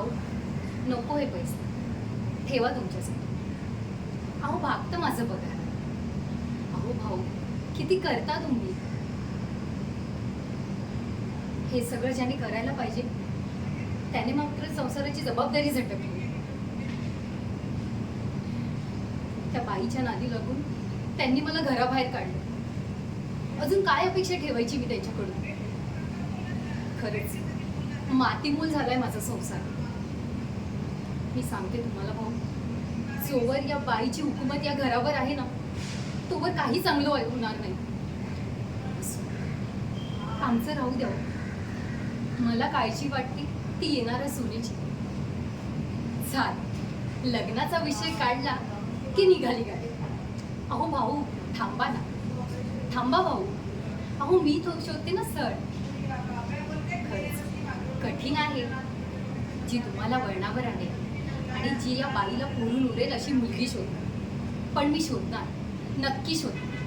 भाऊ नको हे पैसे, ठेवा तुमच्यासाठी. अहो भागतं माझं पगार. अहो भाऊ किती करता तुम्ही. हे सगळं ज्याने करायला पाहिजे त्याने मात्र संसाराची जबाबदारी झटकली. त्या बाईच्या नादी लागून त्यांनी मला घराबाहेर काढलं. अजून काय अपेक्षा ठेवायची मी त्यांच्याकडून. खरंच मातीमूल झालाय माझा संसार. मी सांगते तुम्हाला भाऊ, जोवर या बाईची हुकूमत या घरावर आहे ना तोवर काही चांगलं होणार नाही. आमचं राहू द्या. मला काळजी वाटते ती येणाऱ्या सुनेची. झाल लग्नाचा विषय काढला की निघाली गाडी. अहो भाऊ थांबा ना, थांबा भाऊ. अहो मी शोधते ना स्थळ. खरंच कठीण आहे. जी तुम्हाला वळणावर आहे आणि जी या बाईला पुरून उरेल अशी मुलगी शोधणार. पण मी शोधणार, नक्की शोधणार.